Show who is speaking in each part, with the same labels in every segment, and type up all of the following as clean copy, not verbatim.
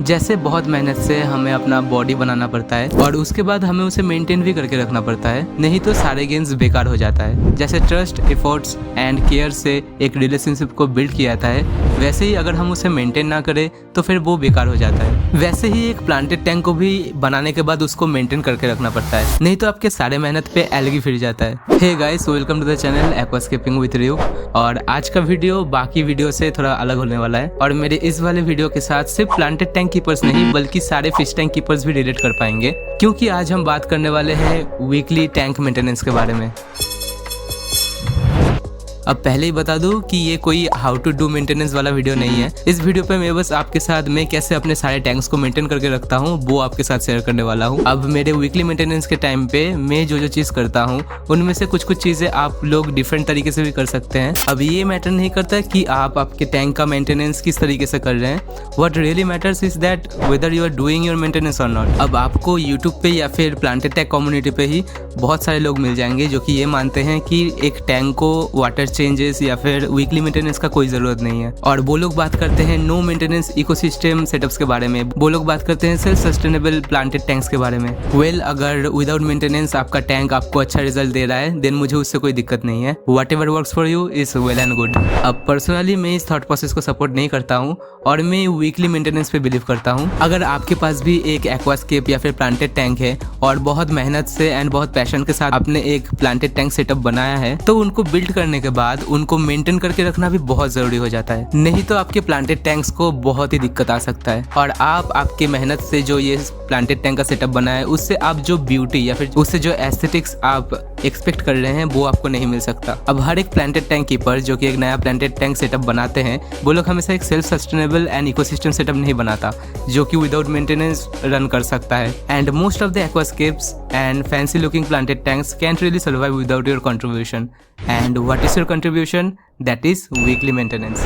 Speaker 1: जैसे बहुत मेहनत से हमें अपना बॉडी बनाना पड़ता है और उसके बाद हमें उसे मेंटेन भी करके रखना पड़ता है, नहीं तो सारे गेम्स बेकार हो जाता है। जैसे ट्रस्ट, एफर्ट्स एंड केयर से एक रिलेशनशिप को बिल्ड किया जाता है, वैसे ही अगर हम उसे मेंटेन ना करें तो फिर वो बेकार हो जाता है। वैसे ही एक प्लांटेड टैंक को भी बनाने के बाद उसको मेंटेन करके रखना पड़ता है, नहीं तो आपके सारे मेहनत पे एलगी फिर जाता है। Hey guys, welcome to the channel aquascaping with रियू। और आज का वीडियो बाकी वीडियो से थोड़ा अलग होने वाला है और मेरे इस वाले वीडियो के साथ सिर्फ प्लांटेड टैंक कीपर्स नहीं बल्कि सारे फिश टैंक कीपर्स भी रिलेट कर पाएंगे, क्योंकि आज हम बात करने वाले हैं वीकली टैंक मेंटेनेंस के बारे में। अब पहले ही बता दूं कि ये कोई हाउ टू डू मेंटेनेंस वाला वीडियो नहीं है। इस वीडियो पे मैं बस आपके साथ मैं कैसे अपने सारे टैंक्स को मेंटेन करके रखता हूँ वो आपके साथ शेयर करने वाला हूँ। अब मेरे वीकली मेंटेनेंस के टाइम पे मैं जो चीज़ करता हूँ उनमें से कुछ चीज़ें आप लोग डिफरेंट तरीके से भी कर सकते हैं। अब ये मैटर नहीं करता कि आप आपके टैंक का मेंटेनेंस किस तरीके से कर रहे हैं। What really matters is that whether you are doing your maintenance और नॉट। अब आपको यूट्यूब पे या फिर प्लांटेड टैंक कम्युनिटी पे ही बहुत सारे लोग मिल जाएंगे जो कि ये मानते हैं कि एक टैंक को वाटर चेंजेस या फिर वीकली मेंटेनेंस का कोई जरूरत नहीं है। और वो लोग बात करते हैं नो मेंटेनेंस इकोसिस्टम सेटअप्स के बारे में। वो लोग बात करते हैं सेल्फ सस्टेनेबल प्लांटेड टैंक्स के बारे में। वेल, अगर विदाउट मेंटेनेंस आपका टैंक आपको अच्छा रिजल्ट दे रहा है देन मुझे उससे कोई दिक्कत नहीं है। What ever works for you is well and good. अब पर्सनली मैं इस थॉट प्रोसेस को सपोर्ट नहीं करता हूँ और मैं वीकली मेंटेनेंस पे बिलीव करता हूँ। अगर आपके पास भी एक एक्वास्केप या फिर प्लांटेड टैंक है और बहुत मेहनत से एंड बहुत पैशन के साथ आपने एक प्लांटेड टैंक सेटअप बनाया है तो उनको बिल्ड करने के बाद उनको मेंटेन करके रखना भी बहुत जरूरी हो जाता है, नहीं तो आपके प्लांटेड टैंक्स को बहुत ही दिक्कत आ सकता है। और आप आपके मेहनत से जो ये प्लांटेड टैंक का सेटअप बनाया है उससे आप जो ब्यूटी या फिर उससे जो एस्थेटिक्स आप एक्सपेक्ट कर रहे हैं वो आपको नहीं मिल सकता। अब हर एक प्लांटेड टैंक कीपर जो कि एक नया प्लांटेड टैंक सेटअप बनाते हैं वो लोग हमेशा एक self sustainable and ecosystem setup नहीं बनाता जो कि विदाउट मेंटेनेंस रन कर सकता है। And most of the aquascapes and fancy looking planted tanks can't really survive without your contribution. And what is your contribution? That is weekly maintenance.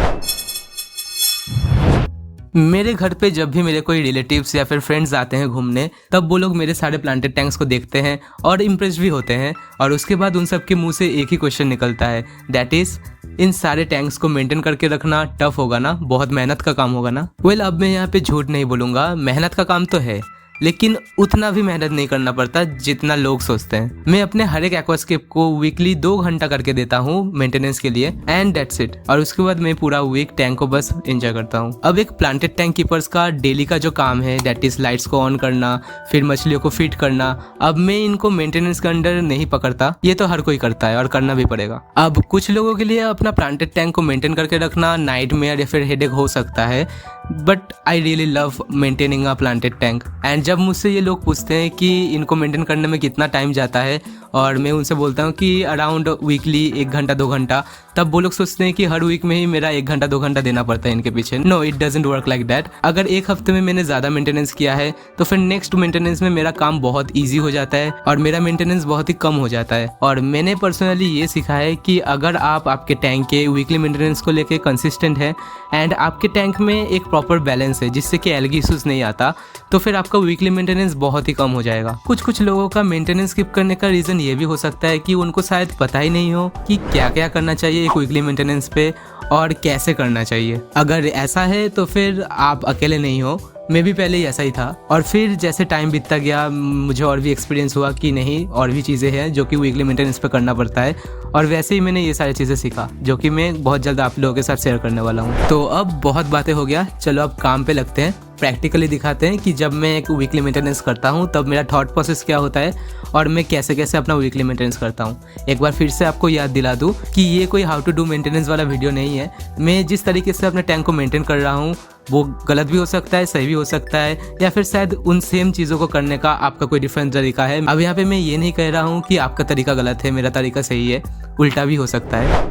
Speaker 1: मेरे घर पे जब भी मेरे कोई रिलेटिव्स या फिर फ्रेंड्स आते हैं घूमने तब वो लोग मेरे सारे प्लांटेड टैंक्स को देखते हैं और इम्प्रेस भी होते हैं और उसके बाद उन सब के मुंह से एक ही क्वेश्चन निकलता है, दैट इज इन सारे टैंक्स को मेंटेन करके रखना टफ होगा ना, बहुत मेहनत का काम होगा ना। वेल, अब मैं यहाँ पे झूठ नहीं बोलूँगा, मेहनत का काम तो है लेकिन उतना भी मेहनत नहीं करना पड़ता जितना लोग सोचते हैं। मैं अपने हर एक एक्वास्केप को वीकली 2 घंटा करके देता हूँ मेंटेनेंस के लिए एंड दैट्स इट। और उसके बाद मैं पूरा वीक टैंक को बस एंजॉय करता हूँ। अब एक प्लांटेड टैंक कीपर्स का डेली का जो काम है दैट इज लाइट्स को ऑन करना, फिर मछलियों को फीड करना, अब मैं इनको मेंटेनेंस के अंडर नहीं पकड़ता, ये तो हर कोई करता है और करना भी पड़ेगा। अब कुछ लोगों के लिए अपना प्लांटेड टैंक को मेंटेन करके रखना नाइटमेयर या फिर हेडेक हो सकता है, but I really love maintaining a planted tank. And जब मुझसे ये लोग पूछते हैं कि इनको मेंटेन करने में कितना टाइम जाता है और मैं उनसे बोलता हूँ कि अराउंड वीकली 1 घंटा 2 घंटा, तब वो लोग सोचते हैं कि हर वीक में ही मेरा 1 घंटा 2 घंटा देना पड़ता है इनके पीछे। No, it doesn't work like that. अगर एक हफ्ते में मैंने ज़्यादा मेंटेनेंस किया है तो फिर नेक्स्ट मेंटेनेंस में मेरा काम बहुत ईजी हो जाता है और मेरा मेंटेनेंस बहुत ही कम हो जाता है। और मैंने पर्सनली ये सीखा है कि अगर आप आपके टैंक के वीकली मेंटेनेंस को लेके कंसिस्टेंट है एंड आपके टैंक में एक प्रॉपर बैलेंस है जिससे कि एल्गी इश्यूज नहीं आता, तो फिर आपका वीकली मेंटेनेंस बहुत ही कम हो जाएगा। कुछ लोगों का मेंटेनेंस स्किप करने का रीज़न ये भी हो सकता है कि उनको शायद पता ही नहीं हो कि क्या क्या करना चाहिए एक वीकली मेंटेनेंस पे और कैसे करना चाहिए। अगर ऐसा है तो फिर आप अकेले नहीं हो, मैं भी पहले ही ऐसा ही था। और फिर जैसे टाइम बीतता गया मुझे और भी एक्सपीरियंस हुआ कि नहीं, और भी चीज़ें हैं जो कि वीकली मेंटेनेंस पे करना पड़ता है और वैसे ही मैंने ये सारी चीज़ें सीखा जो कि मैं बहुत जल्द आप लोगों के साथ शेयर करने वाला हूँ। तो अब बहुत बातें हो गया, चलो अब काम पे लगते हैं, प्रैक्टिकली दिखाते हैं कि जब मैं एक वीकली मेंटेनेंस करता हूँ तब मेरा थॉट प्रोसेस क्या होता है और मैं कैसे कैसे अपना वीकली मेंटेनेंस करता हूँ। एक बार फिर से आपको याद दिला दूँ कि ये कोई हाउ टू डू मेंटेनेंस वाला वीडियो नहीं है। मैं जिस तरीके से अपने टैंक को मेंटेन कर रहा हूँ वो गलत भी हो सकता है, सही भी हो सकता है, या फिर शायद उन सेम चीज़ों को करने का आपका कोई डिफरेंट तरीका है। अब यहाँ पे मैं ये नहीं कह रहा हूँ कि आपका तरीका गलत है, मेरा तरीका सही है, उल्टा भी हो सकता है।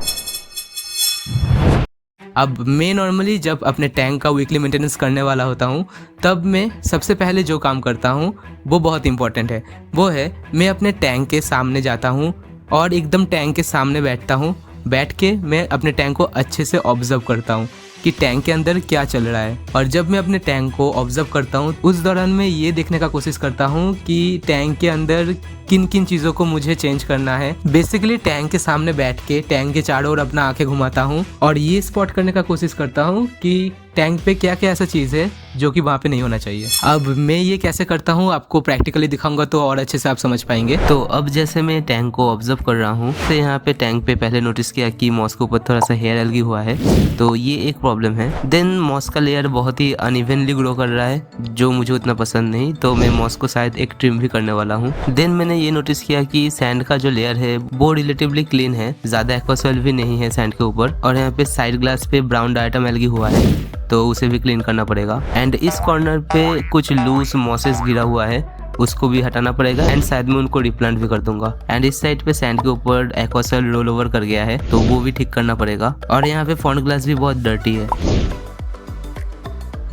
Speaker 1: अब मैं नॉर्मली जब अपने टैंक का वीकली मेंटेनेंस करने वाला होता हूँ तब मैं सबसे पहले जो काम करता हूँ वो बहुत इंपॉर्टेंट है। वो है मैं अपने टैंक के सामने जाता हूँ और एकदम टैंक के सामने बैठता हूँ। बैठ के मैं अपने टैंक को अच्छे से ऑब्जर्व करता हूँ कि टैंक के अंदर क्या चल रहा है। और जब मैं अपने टैंक को ऑब्जर्व करता हूँ उस दौरान मैं ये देखने का कोशिश करता हूँ कि टैंक के अंदर किन किन चीज़ों को मुझे चेंज करना है। बेसिकली टैंक के सामने बैठ के टैंक के चारों ओर अपना आंखें घुमाता हूँ और ये स्पॉट करने का कोशिश करता हूँ कि टैंक पे क्या क्या ऐसा चीज़ है जो कि वहाँ पे नहीं होना चाहिए। अब मैं ये कैसे करता हूँ आपको प्रैक्टिकली दिखाऊंगा तो और अच्छे से आप समझ पाएंगे। तो अब जैसे मैं टैंक को ऑब्जर्व कर रहा हूँ तो यहाँ पे टैंक पे पहले नोटिस किया कि मॉस के ऊपर थोड़ा सा हेयर एल्गी हुआ है, तो ये एक प्रॉब्लम है। देन मॉस का लेयर बहुत ही अनइवनली ग्रो कर रहा है जो मुझे उतना पसंद नहीं, तो मैं मॉस को शायद एक ट्रिम भी करने वाला हूँ। देन मैंने ये नोटिस किया कि सैंड का जो लेयर है वो रिलेटिवली क्लीन है, ज्यादा एक्वा सॉइल भी नहीं है सैंड के ऊपर, और यहाँ पे साइड ग्लास पे ब्राउन डायटम एल्गी हुआ है तो उसे भी क्लीन करना पड़ेगा। एंड इस कॉर्नर पे कुछ लूज मॉसेस गिरा हुआ है, उसको भी हटाना पड़ेगा एंड शायद मैं उनको रिप्लांट भी कर दूंगा। एंड इस साइड पे सैंड के ऊपर एक्वा सॉइल रोल ओवर कर गया है तो वो भी ठीक करना पड़ेगा। और यहाँ पे फॉन्ट ग्लास भी बहुत डर्टी है।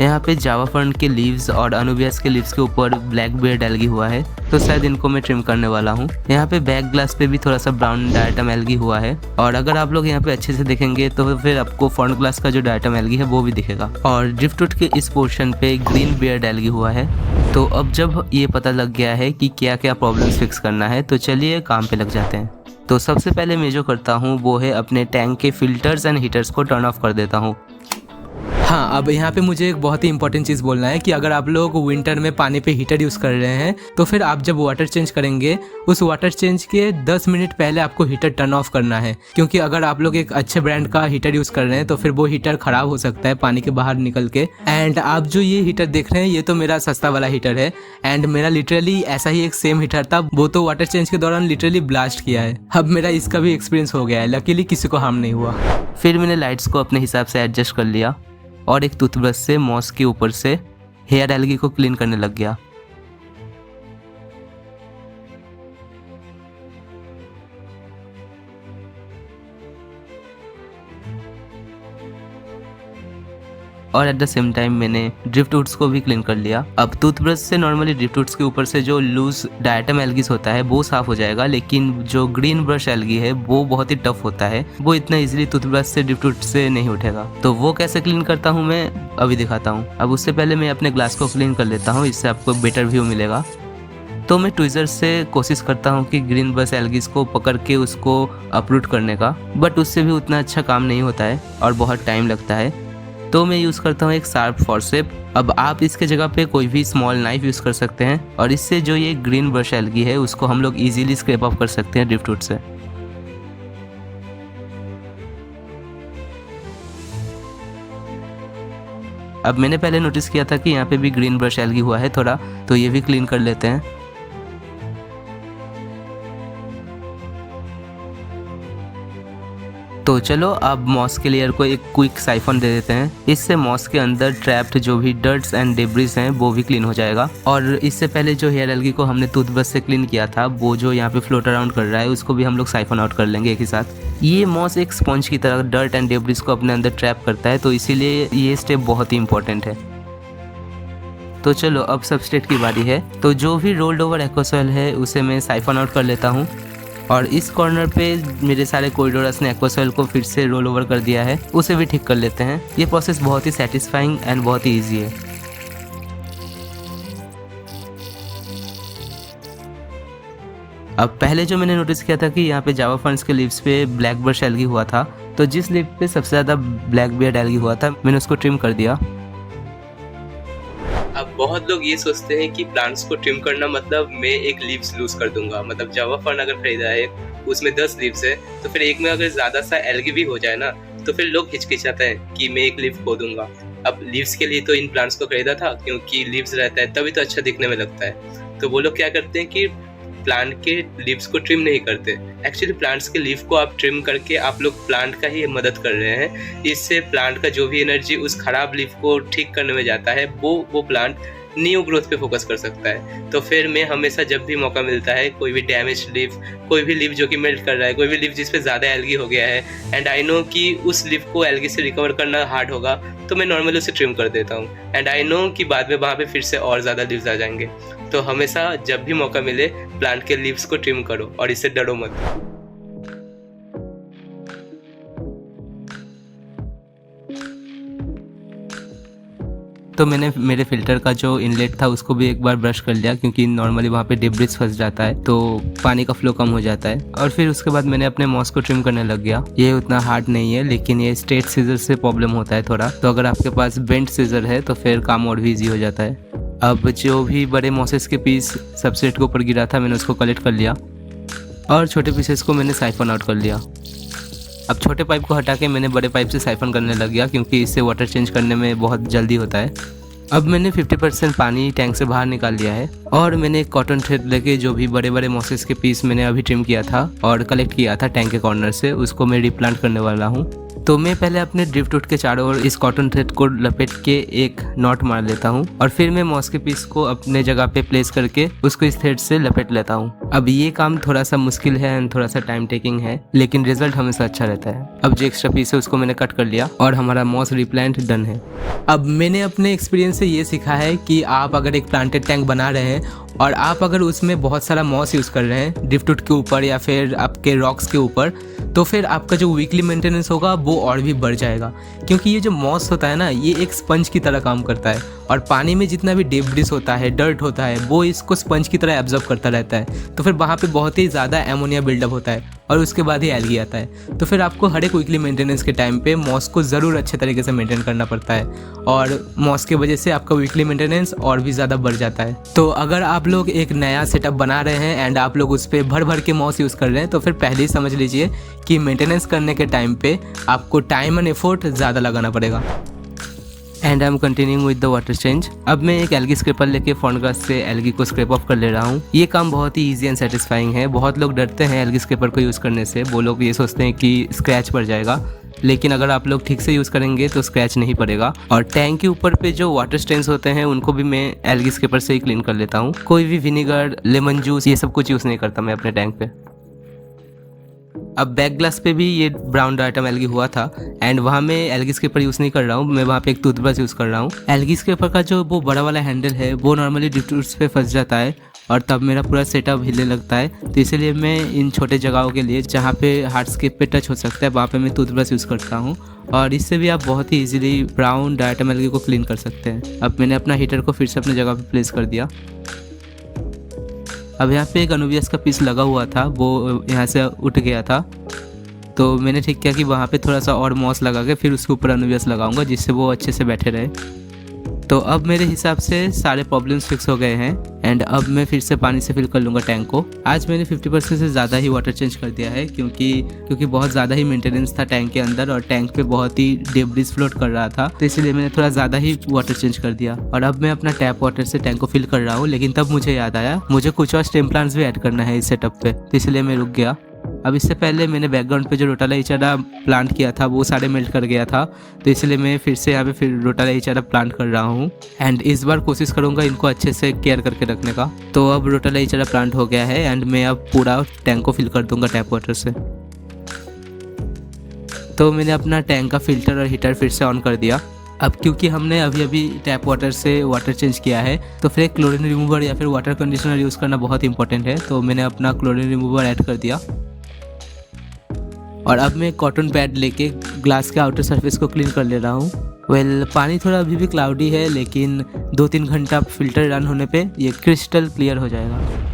Speaker 1: यहाँ पे जावा फर्न के लीव्स और अनुबियास के लीव्स के ऊपर ब्लैक बियर्ड एल्गी हुआ है तो शायद इनको मैं ट्रिम करने वाला हूँ। यहाँ पे बैक ग्लास पे भी थोड़ा सा ब्राउन डायटम एल्गी हुआ है, और अगर आप लोग यहाँ पे अच्छे से देखेंगे तो फिर आपको फ्रंट ग्लास का जो डायटम एल्गी है वो भी दिखेगा। और ड्रिफ्टवुड के इस पोर्शन पे ग्रीन बियर्ड एल्गी हुआ है। तो अब जब ये पता लग गया है कि क्या क्या प्रॉब्लम्स फिक्स करना है तो चलिए काम पे लग जाते हैं। तो सबसे पहले मैं जो करता हूँ वो है अपने टैंक के फिल्टर्स एंड हीटर्स को टर्न ऑफ कर देता हूँ। हाँ, अब यहाँ पे मुझे एक बहुत ही इंपॉर्टेंट चीज़ बोलना है कि अगर आप लोग विंटर में पानी पे हीटर यूज़ कर रहे हैं तो फिर आप जब वाटर चेंज करेंगे उस वाटर चेंज के 10 मिनट पहले आपको हीटर टर्न ऑफ करना है, क्योंकि अगर आप लोग एक अच्छे ब्रांड का हीटर यूज़ कर रहे हैं तो फिर वो हीटर ख़राब हो सकता है पानी के बाहर निकल के। एंड आप जो ये हीटर देख रहे हैं ये तो मेरा सस्ता वाला हीटर है, एंड मेरा लिटरली ऐसा ही एक सेम हीटर था, वो तो वाटर चेंज के दौरान लिटरली ब्लास्ट किया है। अब मेरा इसका भी एक्सपीरियंस हो गया है, लकीली किसी को हार्म नहीं हुआ। फिर मैंने लाइट्स को अपने हिसाब से एडजस्ट कर लिया और एक टूथब्रश से मॉस के ऊपर से हेयर एल्गी को क्लीन करने लग गया। और एट द सेम टाइम मैंने ड्रिफ्टवुड्स को भी क्लीन कर लिया। अब टूथब्रश से नॉर्मली ड्रिफ्टवुड्स के ऊपर से जो लूज डायटम एल्गीज होता है वो साफ हो जाएगा, लेकिन जो ग्रीन ब्रश एल्गी है वो बहुत ही टफ होता है, वो इतना इजीली टूथब्रश से ड्रिफ्टवुड से नहीं उठेगा। तो वो कैसे क्लीन करता हूँ मैं अभी दिखाता हूँ। अब उससे पहले मैं अपने ग्लास को क्लीन कर लेता हूँ, इससे आपको बेटर व्यू मिलेगा। तो मैं ट्विज़र से कोशिश करता हूँ कि ग्रीन ब्रश एल्गीज को पकड़ के उसको अपरूट करने का, बट उससे भी उतना अच्छा काम नहीं होता है और बहुत टाइम लगता है। तो मैं यूज़ करता हूँ एक शार्प फॉरसेप। अब आप इसके जगह पे कोई भी स्मॉल नाइफ यूज़ कर सकते हैं, और इससे जो ये ग्रीन ब्रश एल्गी है उसको हम लोग इजीली स्क्रैप ऑफ कर सकते हैं ड्रिफ्टवुड से। अब मैंने पहले नोटिस किया था कि यहाँ पे भी ग्रीन ब्रश एल्गी हुआ है थोड़ा, तो ये भी क्लीन कर लेते हैं। तो चलो अब मॉस के लेयर को एक क्विक साइफन दे देते हैं, इससे मॉस के अंदर ट्रैप्ड जो भी डर्ट्स एंड डेब्रिस हैं वो भी क्लीन हो जाएगा। और इससे पहले जो हेयर एल्गी को हमने टूथब्रश से क्लीन किया था वो जो यहाँ पे फ्लोट अराउंड कर रहा है उसको भी हम लोग साइफन आउट कर लेंगे एक ही साथ। ये मॉस एक स्पंज की तरह डर्ट एंड डेब्रिस को अपने अंदर ट्रैप करता है, तो इसीलिए ये स्टेप बहुत ही इंपॉर्टेंट है। तो चलो अब सबस्ट्रेट की बारी है। तो जो भी रोल्ड ओवर एक्वा सॉइल है उसे मैं साइफन आउट कर लेता हूँ, और इस कॉर्नर पे मेरे सारे कोरिडोरस ने एक्वा सॉइल को फिर से रोल ओवर कर दिया है, उसे भी ठीक कर लेते हैं। ये प्रोसेस बहुत ही सेटिस्फाइंग एंड बहुत ही ईजी है। अब पहले जो मैंने नोटिस किया था कि यहाँ पे जावा फर्न्स के लीव्स पे ब्लैक ब्रश एल्गी हुआ था, तो जिस लीव पे सबसे ज़्यादा ब्लैक बियर्ड एल्गी हुआ था मैंने उसको ट्रिम कर दिया। अब बहुत लोग ये सोचते हैं कि प्लांट्स को ट्रिम करना मतलब मैं एक लीव्स लूज कर दूंगा, मतलब जावा फर्न अगर खरीदा है उसमें 10 लीव्स है तो फिर एक में अगर ज्यादा सा एल्गी भी हो जाए ना तो फिर लोग हिचकिचाते हैं कि मैं एक लीव खो दूंगा। अब लीव्स के लिए तो इन प्लांट्स को खरीदा था क्योंकि लीव्स रहता है तभी तो अच्छा दिखने में लगता है। तो वो लोग क्या करते हैं कि प्लांट के लीव्स को ट्रिम नहीं करते। एक्चुअली प्लांट्स के लीव को आप ट्रिम करके आप लोग प्लांट का ही मदद कर रहे हैं। इससे प्लांट का जो भी एनर्जी उस खराब लीव को ठीक करने में जाता है वो प्लांट न्यू ग्रोथ पे फोकस कर सकता है। तो फिर मैं हमेशा जब भी मौका मिलता है कोई भी डैमेज लीव, कोई भी लीव जो कि मेल्ट कर रहा है, कोई भी लीव जिस पे ज़्यादा एल्गी हो गया है एंड आई नो कि उस लीव को एल्गी से रिकवर करना हार्ड होगा, तो मैं नॉर्मली उसे ट्रिम कर देता हूँ। एंड आई नो कि बाद में वहाँ पे फिर से और ज़्यादा लीव्स आ जाएंगे। तो हमेशा जब भी मौका मिले प्लांट के लीव्स को ट्रिम करो और इससे डरो मत। तो मैंने मेरे फिल्टर का जो इनलेट था उसको भी एक बार ब्रश कर लिया, क्योंकि नॉर्मली वहाँ पे डिब्रिस फंस जाता है तो पानी का फ्लो कम हो जाता है। और फिर उसके बाद मैंने अपने मॉस को ट्रिम करने लग गया। ये उतना हार्ड नहीं है, लेकिन ये स्ट्रेट सीजर से प्रॉब्लम होता है थोड़ा, तो अगर आपके पास बेंट सीजर है तो फिर काम और भी ईजी हो जाता है। अब जो भी बड़े मॉसेस के पीस सबस्ट्रेट के ऊपर गिरा था मैंने उसको कलेक्ट कर लिया और छोटे पीसेस को मैंने साइफन आउट कर लिया। अब छोटे पाइप को हटा के मैंने बड़े पाइप से साइफन करने लग गया, क्योंकि इससे वाटर चेंज करने में बहुत जल्दी होता है। अब मैंने 50% पानी टैंक से बाहर निकाल लिया है और मैंने एक कॉटन थ्रेड लेके जो भी बड़े बड़े मॉसेस के पीस मैंने अभी ट्रिम किया था और कलेक्ट किया था टैंक के कॉर्नर से, उसको मैं रिप्लांट करने वाला हूँ। तो मैं पहले अपने ड्रिफ्ट के चारों ओर इस कॉटन थ्रेड को लपेट के एक नॉट मार लेता हूँ और फिर मैं मॉस के पीस को अपने जगह पे प्लेस करके उसको इस थ्रेड से लपेट लेता हूँ। अब ये काम थोड़ा सा मुश्किल है एंड थोड़ा सा टाइम टेकिंग है, लेकिन रिजल्ट हमेशा अच्छा रहता है। अब जो एक्स्ट्रा पीस है उसको मैंने कट कर लिया और हमारा मॉस रिप्लांट डन है। अब मैंने अपने एक्सपीरियंस से ये सीखा है कि आप अगर एक प्लांटेड टैंक बना रहे हैं और आप अगर उसमें बहुत सारा मॉस यूज़ कर रहे हैं ड्रिफ्टवुड के ऊपर या फिर आपके रॉक्स के ऊपर, तो फिर आपका जो वीकली मेंटेनेंस होगा वो और भी बढ़ जाएगा, क्योंकि ये जो मॉस होता है ना, ये एक स्पंज की तरह काम करता है और पानी में जितना भी डेब्रिस होता है, डर्ट होता है, वो इसको स्पंज की तरह एब्जॉर्ब करता रहता है। तो फिर वहाँ पे बहुत ही ज़्यादा एमोनिया बिल्डअप होता है और उसके बाद ही एल्गी आता है। तो फिर आपको हर एक वीकली मेंटेनेंस के टाइम पे मॉस को ज़रूर अच्छे तरीके से मेंटेन करना पड़ता है और मॉस की वजह से आपका वीकली मेंटेनेंस और भी ज़्यादा बढ़ जाता है। तो अगर आप लोग एक नया सेटअप बना रहे हैं एंड आप लोग उस पर भर भर के मॉस यूज़ कर रहे हैं, तो फिर पहले ही समझ लीजिए कि मेंटेनेंस करने के टाइम पे आपको टाइम एंड एफर्ट ज़्यादा लगाना पड़ेगा। And I am continuing with the water change. अब मैं एक एल्गी स्क्रैपर लेके फॉन्टग्रास से एल्गी को स्क्रैप ऑफ कर ले रहा हूँ। ये काम बहुत ही ईजी एंड सेटिस्फाइंग है। बहुत लोग डरते हैं एल्गी स्क्रैपर को यूज़ करने से, वो लोग ये सोचते हैं कि स्क्रैच पड़ जाएगा, लेकिन अगर आप लोग ठीक से यूज़ करेंगे तो स्क्रैच नहीं पड़ेगा। और टैंक के ऊपर पे जो वाटर स्टेन्स होते हैं उनको भी मैं एल्गी स्क्रैपर से ही क्लीन कर लेता हूँ। कोई भी विनीगर, लेमन जूस, ये सब कुछ यूज़ नहीं करता मैं अपने टैंक पे। अब बैक ग्लास पे भी ये ब्राउन डार्टम एल्गी हुआ था एंड वहाँ मैं एल्गी स्क्रैपर यूज़ नहीं कर रहा हूँ, मैं वहाँ पे एक टूथब्रश यूज़ कर रहा हूँ। एल्गी स्क्रैपर का जो वो बड़ा वाला हैंडल है वो नॉर्मली ड्रिफ्टवुड्स पे फंस जाता है और तब मेरा पूरा सेटअप हिलने लगता है। तो इसलिए मैं इन छोटे जगहों के लिए जहाँ पे हार्डस्केप पे टच हो सकता है वहाँ पे मैं टूथब्रश यूज़ करता हूँ और इससे भी आप बहुत ही इजीली ब्राउन डार्टम एल्गी को क्लीन कर सकते हैं। अब मैंने अपना हीटर को फिर से अपनी जगह पे प्लेस कर दिया। अब यहाँ पे एक अनुबियस का पीस लगा हुआ था, वो यहाँ से उठ गया था, तो मैंने ठीक किया कि वहाँ पे थोड़ा सा और मॉस लगा के फिर उसके ऊपर अनुबियस लगाऊंगा जिससे वो अच्छे से बैठे रहे। तो अब मेरे हिसाब से सारे प्रॉब्लम्स फिक्स हो गए हैं एंड अब मैं फिर से पानी से फिल कर लूँगा टैंक को। आज मैंने 50% से ज़्यादा ही वाटर चेंज कर दिया है क्योंकि बहुत ज़्यादा ही मेंटेनेंस था टैंक के अंदर और टैंक पे बहुत ही डेब्रिस फ्लोट कर रहा था, तो इसलिए मैंने थोड़ा ज़्यादा ही वाटर चेंज कर दिया। और अब मैं अपना टैप वाटर से टैंक को फिल कर रहा हूँ, लेकिन तब मुझे याद आया मुझे कुछ और स्टेम प्लांट्स भी ऐड करना है इस सेटअप पे, तो इसलिए मैं रुक गया। अब इससे पहले मैंने बैकग्राउंड पे जो रोटाला इचारा प्लांट किया था वो सारे मेल्ट कर गया था, तो इसलिए मैं फिर से यहाँ पे फिर रोटाला इचारा प्लांट कर रहा हूँ एंड इस बार कोशिश करूँगा इनको अच्छे से केयर करके रखने का। तो अब रोटाला इचारा प्लांट हो गया है एंड मैं अब पूरा टैंक को फिल कर दूँगा टैप वाटर से। तो मैंने अपना टैंक का फिल्टर और हीटर फिर से ऑन कर दिया। अब क्योंकि हमने अभी टैप वाटर से वाटर चेंज किया है तो फिर एक क्लोरीन रिमूवर या फिर वाटर कंडीशनर यूज़ करना बहुत इंपॉर्टेंट है, तो मैंने अपना क्लोरीन रिमूवर ऐड कर दिया। और अब मैं कॉटन पैड लेके ग्लास के आउटर सरफेस को क्लीन कर ले रहा हूँ। पानी थोड़ा अभी भी क्लाउडी है, लेकिन 2-3 घंटा फिल्टर रन होने पे ये क्रिस्टल क्लियर हो जाएगा।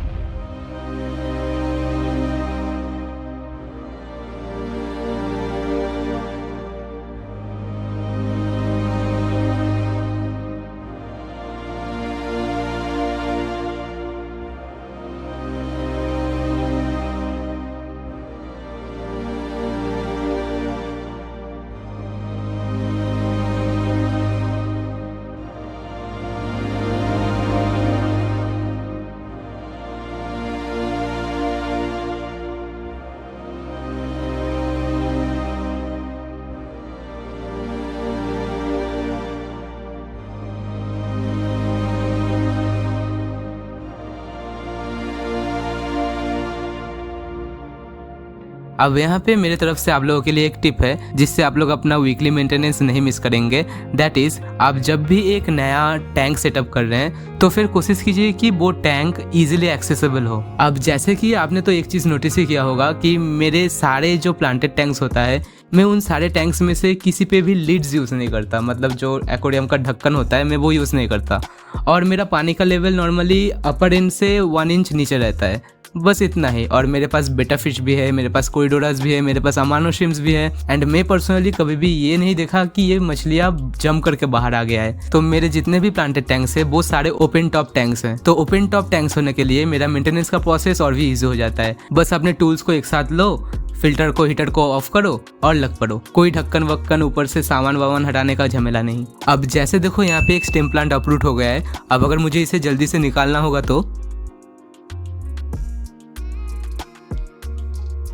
Speaker 1: अब यहाँ पे मेरे तरफ से आप लोगों के लिए एक टिप है जिससे आप लोग अपना वीकली मेंटेनेंस नहीं मिस करेंगे। दैट इज़, आप जब भी एक नया टैंक सेटअप कर रहे हैं तो फिर कोशिश कीजिए कि वो टैंक इजीली एक्सेसिबल हो। अब जैसे कि आपने तो एक चीज़ नोटिस ही किया होगा कि मेरे सारे जो प्लांटेड टैंक्स होता है मैं उन सारे टैंक्स में से किसी पे भी लिड्स यूज़ नहीं करता, मतलब जो एक्वेरियम का ढक्कन होता है मैं वो यूज़ नहीं करता। और मेरा पानी का लेवल नॉर्मली अपर एंड से 1 इंच नीचे रहता है, बस इतना ही। और मेरे पास बेटा फिश भी है, मेरे पास कोरिडोरास भी है, मेरे पास अमानो श्रिम्प्स भी है। एंड मैं पर्सनली कभी भी ये नहीं देखा कि ये मछलियाँ जम करके बाहर आ गया है। तो मेरे जितने भी प्लांटेड टैंक्स है वो सारे ओपन टॉप टैंक्स हैं। तो ओपन टॉप टैंक्स होने के लिए मेरा मेंटेनेंस का प्रोसेस और भी ईजी हो जाता है। बस अपने टूल्स को एक साथ लो, फिल्टर को हीटर को ऑफ करो और लग पड़ो। कोई ढक्कन वक्कन ऊपर से सामान वामान हटाने का झमेला नहीं। अब जैसे देखो यहाँ पे एक स्टेम प्लांट अपरूट हो गया है। अब अगर मुझे इसे जल्दी से निकालना होगा तो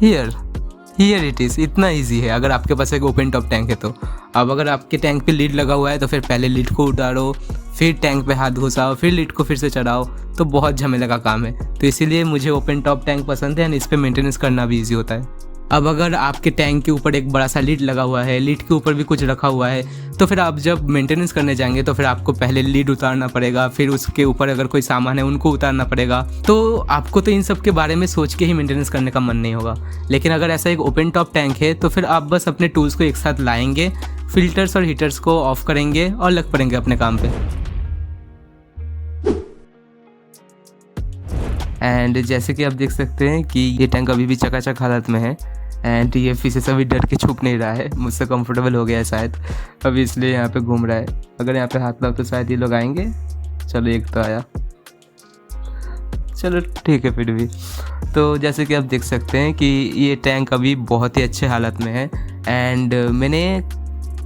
Speaker 1: हियर इट इज़। इतना इजी है अगर आपके पास एक ओपन टॉप टैंक है तो। अब अगर आपके टैंक पे लीड लगा हुआ है तो फिर पहले लीड को उतारो, फिर टैंक पे हाथ घुसाओ, फिर लीड को फिर से चढ़ाओ, तो बहुत झमेले का काम है। तो इसीलिए मुझे ओपन टॉप टैंक पसंद है और इस पर मेंटेनेंस करना भी ईजी होता है। अब अगर आपके टैंक के ऊपर एक बड़ा सा लीड लगा हुआ है, लीड के ऊपर भी कुछ रखा हुआ है, तो फिर आप जब मेंटेनेंस करने जाएंगे तो फिर आपको पहले लीड उतारना पड़ेगा, फिर उसके ऊपर अगर कोई सामान है उनको उतारना पड़ेगा। तो आपको तो इन सब के बारे में सोच के ही मेंटेनेंस करने का मन नहीं होगा। लेकिन अगर ऐसा एक ओपन टॉप टैंक है तो फिर आप बस अपने टूल्स को एक साथ लाएंगे, फिल्टर्स और हीटर्स को ऑफ करेंगे और लग पड़ेंगे अपने काम पे। एंड जैसे कि आप देख सकते हैं कि ये टैंक अभी भी चकाचक हालत में है। एंड ये फिशेस अभी डर के छुप नहीं रहा है, मुझसे कंफर्टेबल हो गया है शायद अभी, इसलिए यहाँ पे घूम रहा है। अगर यहाँ पे हाथ लाओ तो शायद ये लोग आएंगे। चलो एक तो आया, चलो ठीक है। फिर भी तो जैसे कि आप देख सकते हैं कि ये टैंक अभी बहुत ही अच्छे हालत में है। एंड मैंने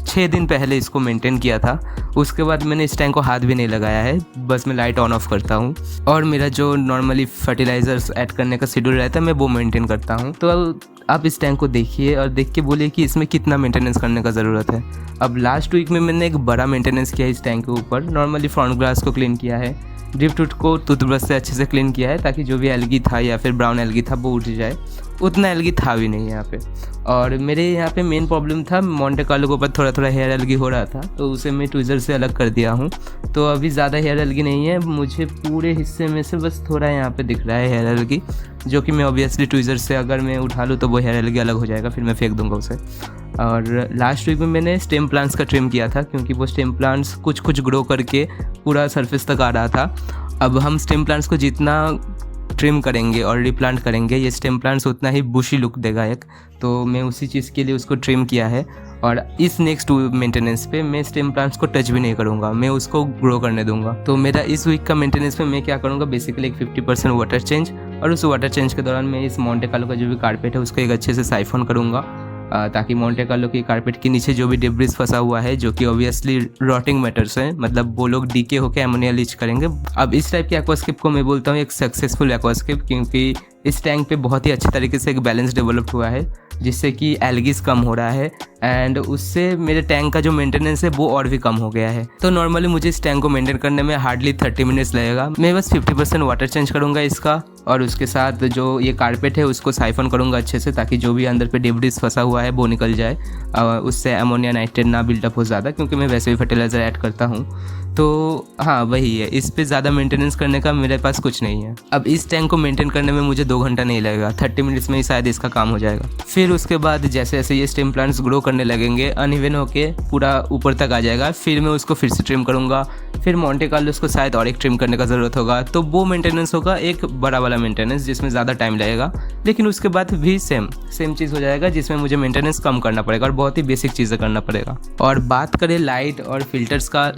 Speaker 1: 6 दिन पहले इसको मेंटेन किया था। उसके बाद मैंने इस टैंक को हाथ भी नहीं लगाया है, बस मैं लाइट ऑन ऑफ करता हूँ। और मेरा जो नॉर्मली फर्टिलाइजर्स ऐड करने का शेड्यूल रहता है मैं वो मेंटेन करता हूँ। तो आप इस टैंक को देखिए और देख के बोलिए कि इसमें कितना मेंटेनेंस करने का ज़रूरत है। अब लास्ट वीक में मैंने एक बड़ा मेंटेनेंस किया इस टैंक के ऊपर। नॉर्मली फ्रंट ग्लास को क्लीन किया है, ड्रिप टूट को टूथब्रश से अच्छे से क्लीन किया है ताकि जो भी एल्गी था या फिर ब्राउन एल्गी था वो उठ जाए। उतना एल्गी था भी नहीं यहाँ पे। और मेरे यहाँ पे मेन प्रॉब्लम था मोंटे कार्लो के ऊपर थोड़ा थोड़ा हेयर एल्गी हो रहा था, तो उसे मैं ट्विज़र से अलग कर दिया हूँ। तो अभी ज़्यादा हेयर एल्गी नहीं है, मुझे पूरे हिस्से में से बस थोड़ा यहाँ पे दिख रहा है हेयर एल्गी, जो कि मैं ऑब्वियसली ट्विज़र से अगर मैं उठा लूँ तो वो हेयर एल्गी अलग हो जाएगा, फिर मैं फेंक दूँगा उसे। और लास्ट वीक में मैंने स्टेम प्लांट्स का ट्रिम किया था क्योंकि वो स्टेम प्लांट्स कुछ कुछ ग्रो करके पूरा सरफेस तक आ रहा था। अब हम स्टेम प्लांट्स को जितना ट्रिम करेंगे और रिप्लांट करेंगे ये स्टेम प्लांट्स उतना ही बुशी लुक देगा एक। तो मैं उसी चीज़ के लिए उसको ट्रिम किया है। और इस नेक्स्ट मेंटेनेंस पे मैं स्टेम प्लांट्स को टच भी नहीं करूँगा, मैं उसको ग्रो करने दूंगा। तो मेरा इस वीक का मेंटेनेंस में मैं क्या करूँगा, बेसिकली एक 50% वाटर चेंज, और उस वाटर चेंज के दौरान मैं इस मोंटे कार्लो का जो भी कारपेट है उसको एक अच्छे से साइफन करूँगा, ताकि मोंटे कार्लो की कारपेट के नीचे जो भी डिब्रिस फंसा हुआ है, जो कि ऑब्वियसली रॉटिंग मैटर्स हैं, मतलब वो लोग डीके होकर एमोनिया लीच करेंगे। अब इस टाइप के एक्वास्केप को मैं बोलता हूँ एक सक्सेसफुल एक्वास्केप, क्योंकि इस टैंक पे बहुत ही अच्छे तरीके से एक बैलेंस डेवलप हुआ है जिससे कि एल्गीज कम हो रहा है। एंड उससे मेरे टैंक का जो मेंटेनेंस है वो और भी कम हो गया है। तो नॉर्मली मुझे इस टैंक को मेंटेन करने में हार्डली 30 मिनट्स लगेगा। मैं बस 50% वाटर चेंज करूँगा इसका, और उसके साथ जो ये कारपेट है उसको साइफन करूँगा अच्छे से, ताकि जो भी अंदर पे डिब्रिस फंसा हुआ है वो निकल जाए, उससे अमोनिया नाइट्रेट ना बिल्डअप हो ज़्यादा, क्योंकि मैं वैसे भी फर्टिलाइज़र ऐड करता हूँ। तो हाँ वही है, इस पे ज़्यादा मेंटेनेंस करने का मेरे पास कुछ नहीं है। अब इस टैंक को मेंटेन करने में मुझे 2 घंटा नहीं लगेगा, 30 मिनट्स में ही शायद इसका काम हो जाएगा। फिर उसके बाद जैसे जैसे ये स्टेम प्लांट्स ग्रो करने लगेंगे, अनइवन होके पूरा ऊपर तक आ जाएगा, फिर मैं उसको फिर से ट्रिम करूँगा। फिर मोंटे कार्लो को शायद और एक ट्रिम करने का ज़रूरत होगा, तो वो मेंटेनेंस होगा एक बड़ा वाला मेंटेनेंस जिसमें ज़्यादा टाइम लगेगा। लेकिन उसके बाद भी सेम चीज़ हो जाएगा जिसमें मुझे मेंटेनेंस कम करना पड़ेगा और बहुत ही बेसिक चीज़ें करना पड़ेगा। और बात करें लाइट और फिल्टर्स का,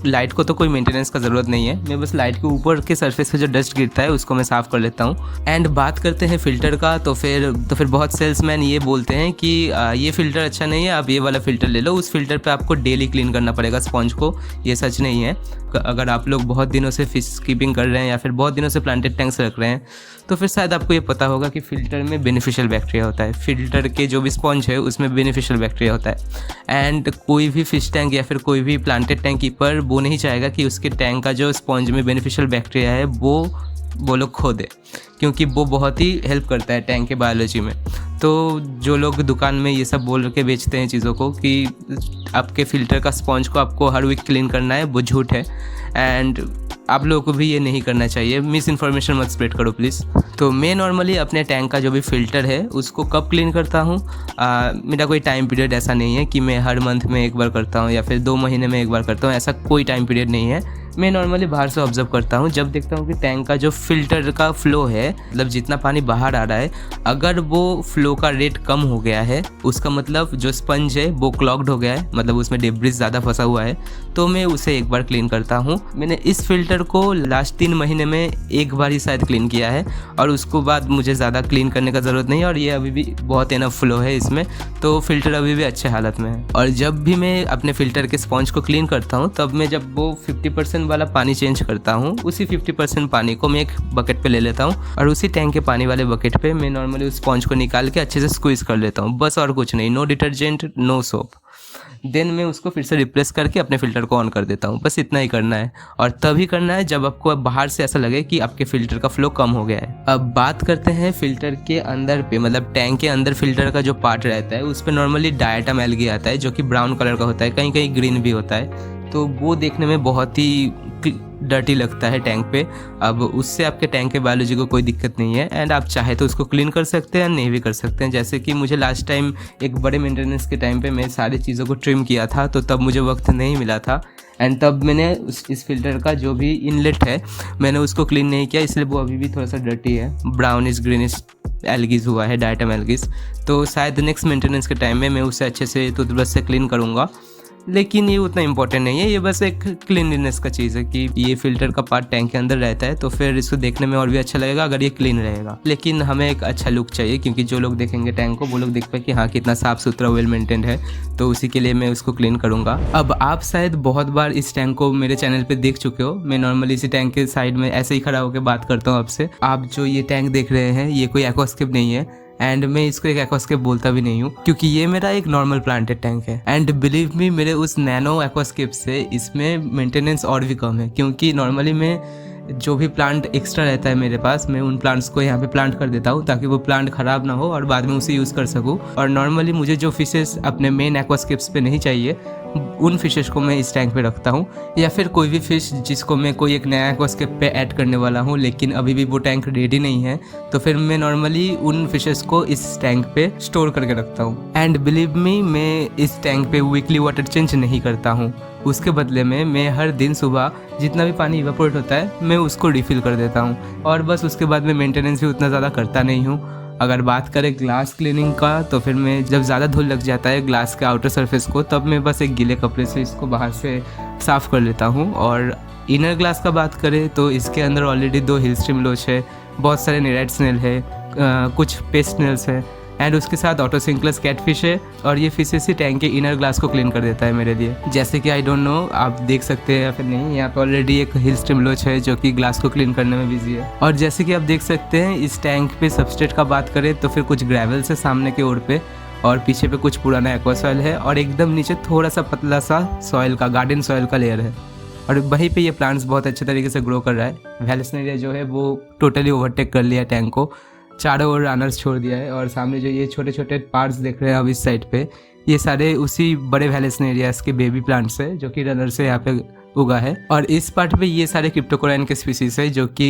Speaker 1: लाइट को तो कोई मेंटेनेंस का ज़रूरत नहीं है, मैं बस लाइट के ऊपर के सरफेस पे जो डस्ट गिरता है उसको मैं साफ़ कर लेता हूँ। एंड बात करते हैं फ़िल्टर का, तो फिर बहुत सेल्समैन ये बोलते हैं कि ये फ़िल्टर अच्छा नहीं है, आप ये वाला फ़िल्टर ले लो, उस फिल्टर पे आपको डेली क्लीन करना पड़ेगा स्पॉन्ज को। ये सच नहीं है। अगर आप लोग बहुत दिनों से फिश कीपिंग कर रहे हैं या फिर बहुत दिनों से प्लांटेड टैंक्स रख रहे हैं तो फिर शायद आपको ये पता होगा कि फ़िल्टर में बेनिफिशियल बैक्टीरिया होता है। फ़िल्टर के जो भी स्पॉन्ज है उसमें बेनिफिशियल बैक्टीरिया होता है। एंड कोई भी फिश टैंक या फिर कोई भी प्लांटेड टैंक कीपर वो नहीं चाहेगा कि उसके टैंक का जो स्पॉन्ज में बेनिफिशियल बैक्टीरिया है वो लोग खो दे, क्योंकि वो बहुत ही हेल्प करता है टैंक के बायोलॉजी में। तो जो लोग दुकान में ये सब बोल के बेचते हैं चीज़ों को कि आपके फ़िल्टर का स्पॉन्ज को आपको हर वीक क्लीन करना है, वो झूठ है। एंड आप लोगों को भी ये नहीं करना चाहिए, मिस इन्फॉर्मेशन मत स्प्रेड करो प्लीज़। तो मैं नॉर्मली अपने टैंक का जो भी फ़िल्टर है उसको कब क्लीन करता हूँ, मेरा कोई टाइम पीरियड ऐसा नहीं है कि मैं हर मंथ में एक बार करता हूँ या फिर 2 महीने में एक बार करता हूँ, ऐसा कोई टाइम पीरियड नहीं है। मैं नॉर्मली बाहर से ऑब्जर्व करता हूँ, जब देखता हूँ कि टैंक का जो फ़िल्टर का फ़्लो है, मतलब जितना पानी बाहर आ रहा है, अगर वो फ़्लो का रेट कम हो गया है, उसका मतलब जो स्पंज है वो क्लॉग्ड हो गया है, मतलब उसमें डेब्रिस ज़्यादा फंसा हुआ है, तो मैं उसे एक बार क्लीन करता हूँ। मैंने इस फ़िल्टर को लास्ट 3 महीने में एक बार ही शायद क्लीन किया है और उसको बाद मुझे ज़्यादा क्लीन करने का ज़रूरत नहीं है और ये अभी भी बहुत इनफ फ़्लो है इसमें, तो फ़िल्टर अभी भी अच्छे हालत में है। और जब भी मैं अपने फ़िल्टर के स्पंज को क्लीन करता हूँ, तब मैं जब वो 50% वाला पानी चेंज करता हूँ, उसी 50% पानी को मैं एक बकेट पे ले लेता हूँ और उसी टैंक के पानी वाले बकेट पे मैं नॉर्मली उस स्पंज को निकाल के अच्छे से स्क्वीज़ कर लेता हूँ, बस और कुछ नहीं, no detergent no soap. Then मैं उसको फिर से रिप्लेस करके अपने फ़िल्टर को ऑन कर देता हूँ, बस इतना ही करना है। और तभी करना है जब आपको बाहर से ऐसा लगे कि आपके फ़िल्टर का फ़्लो कम हो गया है। अब बात करते हैं फ़िल्टर के अंदर पे, मतलब टैंक के अंदर फ़िल्टर का जो पार्ट रहता है उस पर नॉर्मली डायटम एल्गी आता है जो कि ब्राउन कलर का होता है, कहीं कहीं ग्रीन भी होता है, तो वो देखने में बहुत ही डर्टी लगता है टैंक पे। अब उससे आपके टैंक के बायोलॉजी को कोई दिक्कत नहीं है एंड आप चाहे तो उसको क्लीन कर सकते हैं, नहीं भी कर सकते हैं। जैसे कि मुझे लास्ट टाइम एक बड़े मेंटेनेंस के टाइम पे मैं सारी चीज़ों को ट्रिम किया था, तो तब मुझे वक्त नहीं मिला था एंड तब मैंने इस फिल्टर का जो भी इनलेट है मैंने उसको क्लीन नहीं किया, इसलिए वो अभी भी थोड़ा सा डर्टी है, ब्राउनिश ग्रीनिश एल्गीज हुआ है, डायटम एल्गीज। तो शायद नेक्स्ट मेंटेनेंस के टाइम में मैं उसे अच्छे से टूथब्रश से क्लीन करूँगा, लेकिन ये उतना इंपॉर्टेंट नहीं है, ये बस एक क्लीनलीनेस का चीज़ है कि ये फ़िल्टर का पार्ट टैंक के अंदर रहता है, तो फिर इसको देखने में और भी अच्छा लगेगा अगर ये क्लीन रहेगा। लेकिन हमें एक अच्छा लुक चाहिए, क्योंकि जो लोग देखेंगे टैंक को वो लोग देख पाए कि हाँ कितना साफ़ सुथरा वेल मेंटेन्ड है, तो उसी के लिए मैं उसको क्लीन करूँगा। अब आप शायद बहुत बार इस टैंक को मेरे चैनल पर देख चुके हो, मैं नॉर्मली इसी टैंक के साइड में ऐसे ही खड़ा होकर बात करता हूँ आपसे। आप जो ये टैंक देख रहे हैं ये कोई एक्वास्केप नहीं है एंड मैं इसको एक एक्वास्केप बोलता भी नहीं हूँ, क्योंकि ये मेरा एक नॉर्मल प्लांटेड टैंक है एंड बिलीव मी मेरे उस नैनो एक्वास्केप से इसमें मेंटेनेंस और भी कम है, क्योंकि नॉर्मली मैं जो भी प्लांट एक्स्ट्रा रहता है मेरे पास, मैं उन प्लांट्स को यहाँ पे प्लांट कर देता हूँ ताकि वो प्लांट ख़राब ना हो और बाद में उसे यूज़ कर सकूँ। और नॉर्मली मुझे जो फिशेस अपने मेन एक्वास्केप्स पे नहीं चाहिए उन फिशेस को मैं इस टैंक पे रखता हूँ, या फिर कोई भी फिश जिसको मैं कोई एक नया एक्वास्केप पे ऐड करने वाला हूँ लेकिन अभी भी वो टैंक रेडी नहीं है, तो फिर मैं नॉर्मली उन फिशेस को इस टैंक पे स्टोर करके रखता हूँ। एंड बिलीव मी मैं इस टैंक पे वीकली वाटर चेंज नहीं करता हूँ, उसके बदले में मैं हर दिन सुबह जितना भी पानी इवेपोरेट होता है मैं उसको रिफ़िल कर देता हूँ और बस उसके बाद मैं मेंटेनेंस भी उतना ज़्यादा करता नहीं हूँ। अगर बात करें ग्लास क्लीनिंग का, तो फिर मैं जब ज़्यादा धूल लग जाता है ग्लास के आउटर सरफेस को, तब मैं बस एक गीले कपड़े से इसको बाहर से साफ़ कर लेता हूँ। और इनर ग्लास का बात करें तो इसके अंदर ऑलरेडी 2 हिल स्ट्रीम लोच है, बहुत सारे नेराइट स्नेल है, कुछ पेस्ट स्नेल्स है एंड उसके साथ ऑटोसिंक्लस कैटफिश है, और ये फिशेस ही टैंक के इनर ग्लास को क्लीन कर देता है मेरे लिए। जैसे कि आई डोंट नो आप देख सकते हैं या फिर नहीं, यहाँ पे ऑलरेडी एक हिल स्ट्रीम लोच है जो कि ग्लास को क्लीन करने में बिजी है। और जैसे कि आप देख सकते हैं इस टैंक पे सबस्ट्रेट का बात करें तो फिर कुछ ग्रेवल्स है सामने की ओर पे, और पीछे पे कुछ पुराना एक्वा सॉइल है, और एकदम नीचे थोड़ा सा पतला सा सॉइल का, गार्डन सॉइल का लेयर है, और वहीं पे ये प्लांट्स बहुत अच्छे तरीके से ग्रो कर रहा है। वेलेस्नेरिया जो है वो टोटली ओवरटेक कर लिया टैंक को, चारों ओर रनर्स छोड़ दिया है, और सामने जो ये छोटे छोटे पार्ट्स देख रहे हैं अब इस साइड पे, ये सारे उसी बड़े वेलेस्नेरियास के बेबी प्लांट्स है जो कि रनर से यहाँ पे उगा है। और इस पार्ट पे ये सारे क्रिप्टोकोराइन के स्पीसीज है जो कि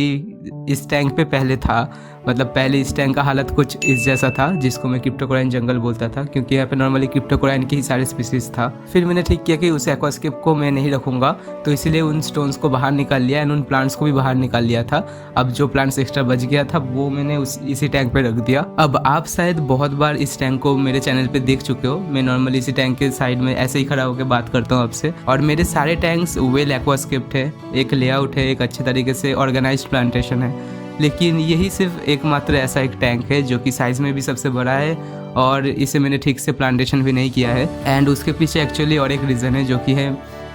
Speaker 1: इस टैंक पे पहले था, मतलब पहले इस टैंक का हालत कुछ इस जैसा था जिसको मैं क्रिप्टोकोराइन जंगल बोलता था, क्योंकि यहाँ पे नॉर्मली क्रिप्टोकोराइन के ही सारे स्पीसीज था। फिर मैंने ठीक किया कि उस एक्वास्केप को मैं नहीं रखूँगा, तो इसीलिए उन स्टोन्स को बाहर निकाल लिया एंड उन प्लांट्स को भी बाहर निकाल लिया था। अब जो प्लांट्स एक्स्ट्रा बच गया था वो मैंने इसी टैंक पे रख दिया। अब आप शायद बहुत बार इस टैंक को मेरे चैनल पे देख चुके हो, मैं नॉर्मली इसी टैंक के साइड में ऐसे ही खड़ा होकर बात करता हूँ आपसे, और मेरे सारे टैंक्स वेल एक्वास्केप्ड है, एक लेआउट है, एक अच्छे तरीके से ऑर्गेनाइज्ड प्लांटेशन है। लेकिन यही सिर्फ एकमात्र ऐसा एक टैंक है जो कि साइज़ में भी सबसे बड़ा है और इसे मैंने ठीक से प्लांटेशन भी नहीं किया है। एंड उसके पीछे एक्चुअली और एक रीज़न है जो कि है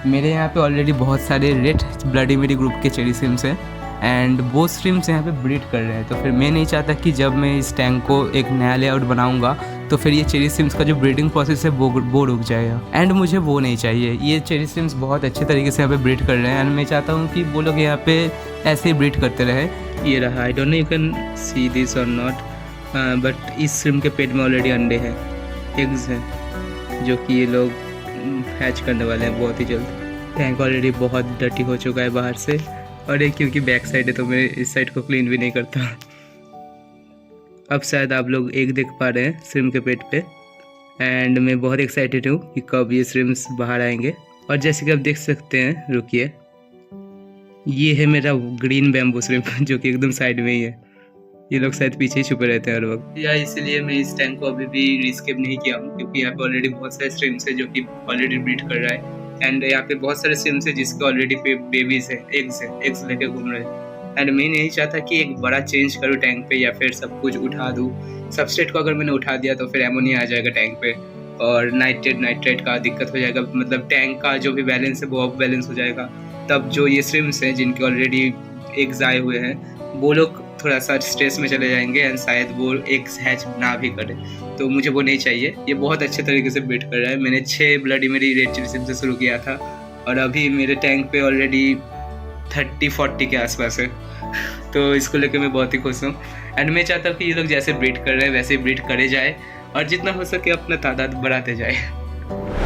Speaker 1: मेरे यहाँ पे ऑलरेडी बहुत सारे रेड ब्लडी मेरी ग्रुप के चेरी स्ट्रीम्स हैं एंड वो स्ट्रीम्स यहाँ पे ब्रीड कर रहे हैं। तो फिर मैं नहीं चाहता कि जब मैं इस टैंक को एक नया लेआउट बनाऊंगा तो फिर ये चेरी स्ट्रीम्स का जो ब्रीडिंग प्रोसेस है वो रुक जाएगा, एंड मुझे वो नहीं चाहिए। ये चेरी स्ट्रीम्स बहुत अच्छे तरीके से यहाँ पे ब्रीड कर रहे हैं एंड मैं चाहता हूँ कि वो लोग यहाँ पे ऐसे ही ब्रीड करते रहे। ये रहा, I don't know you can see this और नॉट, बट इस श्रिम्प के पेट में ऑलरेडी अंडे हैं, एग्स हैं, जो कि ये लोग हैच करने वाले हैं बहुत ही जल्द। टैंक ऑलरेडी बहुत डर्टी हो चुका है बाहर से और एक क्योंकि बैक साइड है तो मैं इस साइड को क्लीन भी नहीं करता। अब शायद आप लोग एक देख पा रहे हैं श्रिम्प के पेट पे, एंड मैं बहुत एक्साइटेड हूँ कि कब ये श्रिम्प्स बाहर आएंगे। और जैसे कि आप देख सकते हैं, रुकिए, ये है मेरा ग्रीन बैम्बू श्रिम्प जो कि एकदम साइड में ही है। ये लोग शायद पीछे ही छुपे रहते हैं हर वक्त, या इसलिए मैं इस टैंक को अभी भी रिस्केप नहीं किया हूँ, क्योंकि यहाँ पे ऑलरेडी बहुत सारे श्रिम्प्स है जो कि ऑलरेडी ब्रीड कर रहा है। एंड यहाँ पे बहुत सारे श्रिम्प्स है जिसके ऑलरेडी बेबीज है, एग्स लेके घूम रहे हैं। एंड मैं नहीं चाहता कि एक बड़ा चेंज करूँ टैंक पे या फिर सब कुछ उठा दूँ। सबस्ट्रेट को अगर मैंने उठा दिया तो फिर एमोनिया आ जाएगा टैंक पे, और नाइट्रेट का दिक्कत हो जाएगा। मतलब टैंक का जो भी बैलेंस है वो ऑफ बैलेंस हो जाएगा। तब जो ये श्रिम्प्स हैं जिनके ऑलरेडी एग्स आए हुए हैं वो लोग थोड़ा सा स्ट्रेस में चले जाएंगे, एंड शायद वो एग्स हैच ना भी करे। तो मुझे वो नहीं चाहिए। ये बहुत अच्छे तरीके से ब्रीड कर रहा है। मैंने 6 ब्लडी मेरी रेड चिली श्रिम्प से शुरू किया था, और अभी मेरे टैंक पे ऑलरेडी 30-40 के आसपास है। तो इसको लेकर मैं बहुत ही खुश हूँ। एंड मैं चाहता हूँ कि ये लोग जैसे ब्रीड कर रहे हैं वैसे ब्रीड करे जाए, और जितना हो सके अपना तादाद बढ़ाते जाए।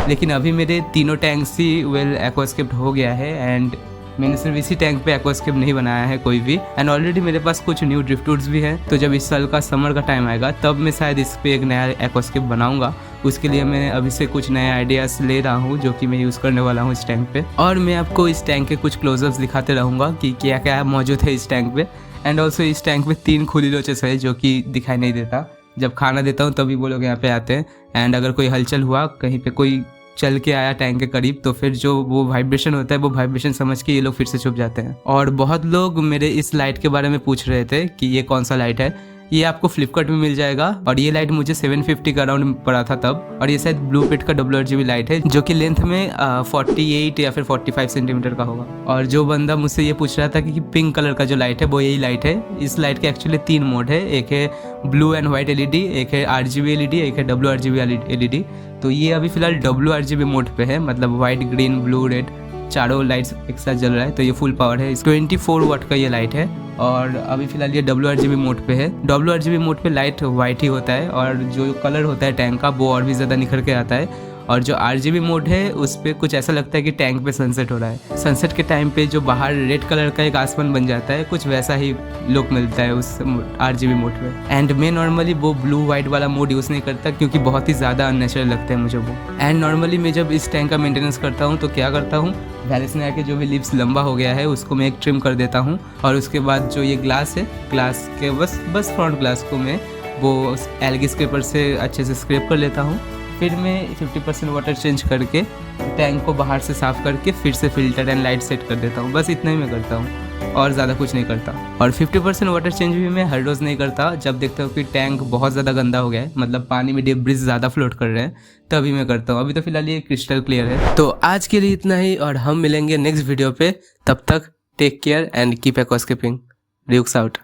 Speaker 1: लेकिन अभी मेरे तीनों टैंक्स ही वेल एक्वास्केप्ड हो गया है, एंड मैंने सिर्फ इसी टैंक पे एक्वास्केप नहीं बनाया है कोई भी। एंड ऑलरेडी मेरे पास कुछ न्यू ड्रिफ्टवुड्स भी हैं। तो जब इस साल का समर का टाइम आएगा तब मैं शायद इस पे एक नया एक्वास्केप बनाऊंगा। उसके लिए मैं अभी से कुछ नए आइडियाज़ ले रहा हूँ जो कि मैं यूज़ करने वाला हूँ इस टैंक पे। और मैं आपको इस टैंक के कुछ क्लोजअप्स दिखाते रहूँगा कि क्या क्या मौजूद है इस टैंक पे। एंड ऑल्सो इस टैंक पे 3 खुली लोचेस है जो कि दिखाई नहीं देता। जब खाना देता हूँ तभी वो लोग यहाँ पे आते हैं। एंड अगर कोई हलचल हुआ, कहीं पे कोई चल के आया टैंक के करीब, तो फिर जो वो वाइब्रेशन होता है वो वाइब्रेशन समझ के ये लोग फिर से छुप जाते हैं। और बहुत लोग मेरे इस लाइट के बारे में पूछ रहे थे कि ये कौन सा लाइट है। ये आपको फ्लिपकार्ट में मिल जाएगा, और ये लाइट मुझे 750 का अराउंड पड़ा था तब। और ये शायद ब्लू पिट का WRGB लाइट है जो कि लेंथ में 48 या फिर 45 सेंटीमीटर का होगा। और जो बंदा मुझसे ये पूछ रहा था कि पिंक कलर का जो लाइट है वो यही लाइट है। इस लाइट के एक्चुअली 3 मोड है, एक है ब्लू एंड व्हाइट LED, एक है RGB LED, एक है WRGB LED। तो ये अभी फिलहाल WRGB मोड पे है, मतलब व्हाइट, ग्रीन, ब्लू, रेड चारों लाइट्स एक साथ जल रहा है। तो ये फुल पावर है, 24 वाट का ये लाइट है। और अभी फिलहाल ये WRGB मोड पे है। WRGB मोड पे लाइट वाइट ही होता है, और जो कलर होता है टैंक का वो और भी ज़्यादा निखर के आता है। और जो RGB मोड है उस पर कुछ ऐसा लगता है कि टैंक पे सनसेट हो रहा है। सनसेट के टाइम पे जो बाहर रेड कलर का एक आसमान बन जाता है, कुछ वैसा ही लुक मिलता है उस RGB मोड पे। एंड मैं नॉर्मली वो ब्लू वाइट वाला मोड यूज़ नहीं करता क्योंकि बहुत ही ज़्यादा अननेचुरल लगता है मुझे वो। एंड नॉर्मली मैं जब इस टैंक का मेंटेनेंस करता हूँ तो क्या करता हूँ, वैलेसनिया के जो भी लिप्स लंबा हो गया है उसको मैं एक ट्रिम कर देता हूँ। और उसके बाद जो ये ग्लास है, ग्लास के बस फ्रंट ग्लास को मैं वो एल्गी स्क्रैपर से अच्छे से स्क्रैप कर लेता हूँ। फिर मैं 50% वाटर चेंज करके टैंक को बाहर से साफ़ करके फिर से फिल्टर एंड लाइट सेट कर देता हूँ। बस इतना ही मैं करता हूँ और ज़्यादा कुछ नहीं करता। और 50% वाटर चेंज भी मैं हर रोज़ नहीं करता। जब देखता हूँ कि टैंक बहुत ज़्यादा गंदा हो गया है, मतलब पानी में डेब्रिस ज़्यादा फ्लोट कर रहे हैं, तभी मैं करता हूँ। अभी तो फिलहाल ये क्रिस्टल क्लियर है। तो आज के लिए इतना ही, और हम मिलेंगे नेक्स्ट वीडियो पे। तब तक take care and keep aquascaping. Rioux out.